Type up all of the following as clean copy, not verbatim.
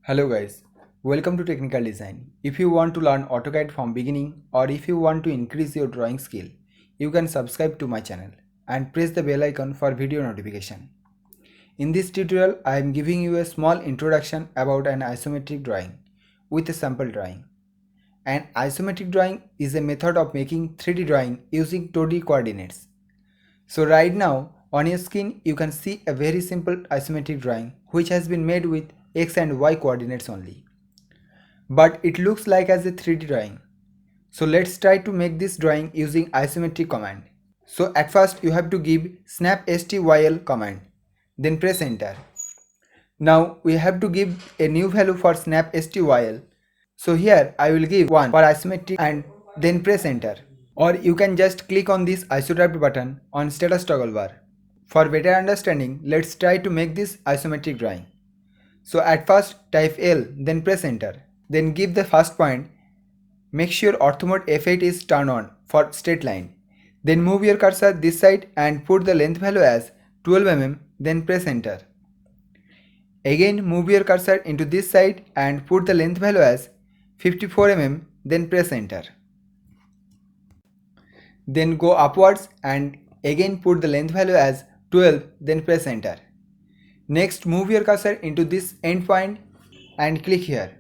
Hello guys, welcome to Technical Design. If you want to learn AutoCAD from beginning or if you want to increase your drawing skill, you can subscribe to my channel and press the bell icon for video notification. In this tutorial, I am giving you a small introduction about an isometric drawing with a sample drawing. An isometric drawing is a method of making 3D drawing using 2D coordinates. So right now on your screen you can see a very simple isometric drawing which has been made with x and y coordinates only. But it looks like as a 3D drawing. So let's try to make this drawing using isometric command. So at first you have to give snap STYL command, then press enter. Now we have to give a new value for snap STYL. So here I will give 1 for isometric and then press enter. Or you can just click on this isodraft button on status toggle bar. For better understanding, let's try to make this isometric drawing. So at first type L, then press enter. Then give the first point. Make sure ortho mode F8 is turned on for straight line. Then move your cursor this side and put the length value as 12 mm, then press enter. Again move your cursor into this side and put the length value as 54 mm, then press enter. Then go upwards and again put the length value as 12, then press enter. Next move your cursor into this end point and click here.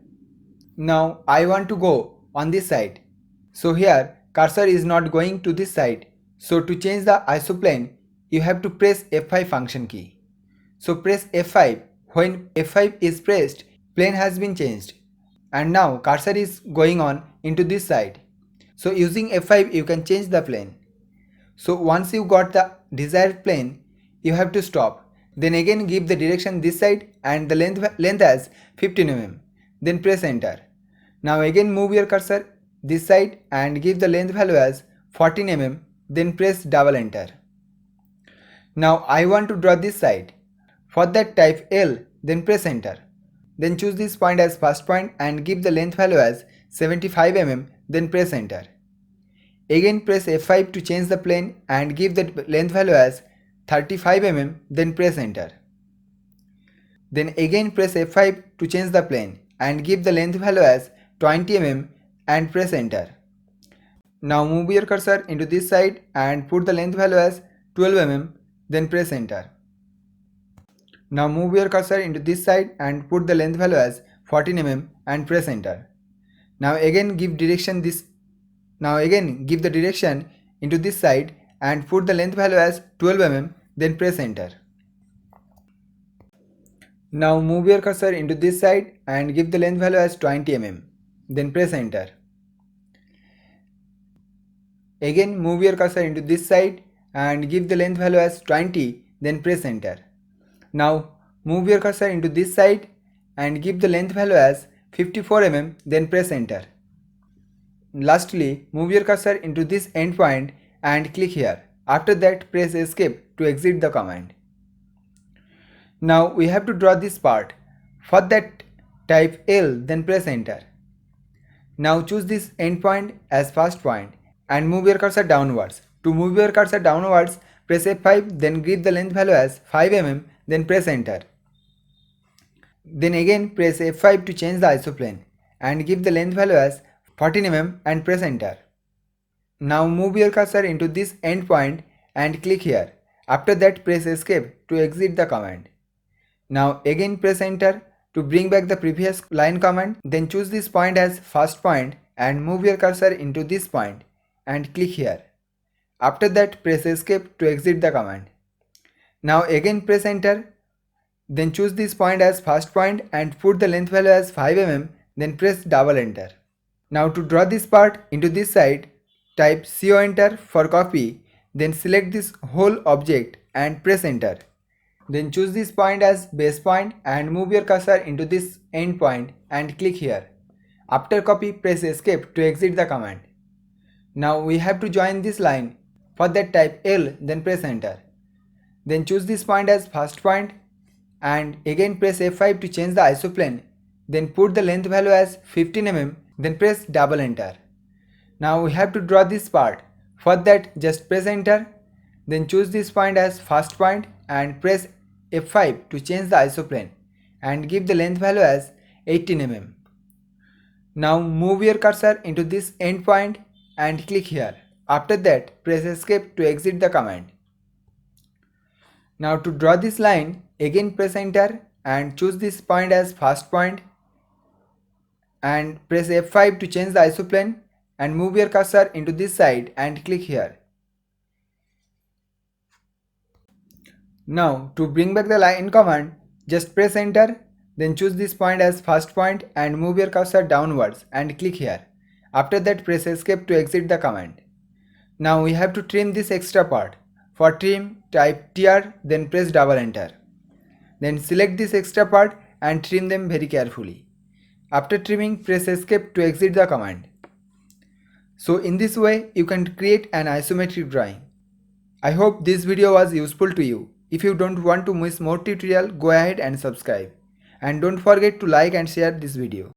Now I want to go on this side. So here cursor is not going to this side. So to change the isoplane you have to press F5 function key. So press F5. When F5 is pressed, plane has been changed. And now cursor is going on into this side. So using F5 you can change the plane. So once you got the desired plane, you have to stop. Then again give the direction this side and the length as 15 mm. Then press enter. Now again move your cursor this side and give the length value as 14 mm. Then press double enter. Now I want to draw this side. For that type L, then press enter. Then choose this point as first point and give the length value as 75 mm. Then press enter. Again press F5 to change the plane and give the length value as 35 mm, then press enter. Then again press F5 to change the plane and give the length value as 20 mm and press enter. Now move your cursor into this side and put the length value as 12 mm, then press enter. Now move your cursor into this side and put the length value as 14 mm and press enter. Now again give the direction into this side and put the length value as 12 mm, then press enter. Now move your cursor into this side and give the length value as 20 mm, then press enter. Again move your cursor into this side and give the length value as 20, then press enter. Now move your cursor into this side and give the length value as 54 mm, then press enter. Lastly, move your cursor into this end point and click here. After that, press escape to exit the command. Now we have to draw this part. For that, type L, then press enter. Now choose this end point as first point and move your cursor downwards. To move your cursor downwards, press F5, then give the length value as 5 mm, then press enter. Then again press F5 to change the isoplane and give the length value as 14 mm and press enter. Now move your cursor into this end point and click here. After that press escape to exit the command. Now again press enter to bring back the previous line command. Then choose this point as first point and move your cursor into this point and click here. After that press escape to exit the command. Now again press enter. Then choose this point as first point and put the length value as 5 mm, then press double enter. Now to draw this part into this side, type CO enter for copy, then select this whole object and press enter. Then choose this point as base point and move your cursor into this end point and click here. After copy, press escape to exit the command. Now we have to join this line. For that type L, then press enter. Then choose this point as first point and again press F5 to change the isoplane. Then put the length value as 15 mm, then press double enter. Now we have to draw this part. For that just press enter. Then choose this point as first point and press F5 to change the isoplane and give the length value as 18 mm. Now move your cursor into this endpoint and click here. After that, press escape to exit the command. Now to draw this line, again press enter and choose this point as first point and press F5 to change the isoplane and move your cursor into this side and click here. Now to bring back the line command, just press enter, then choose this point as first point and move your cursor downwards and click here. After that, press escape to exit the command. Now we have to trim this extra part. For trim, type TR, then press double enter. Then select this extra part and trim them very carefully. After trimming, press escape to exit the command. So in this way, you can create an isometric drawing. I hope this video was useful to you. If you don't want to miss more tutorial, go ahead and subscribe. And don't forget to like and share this video.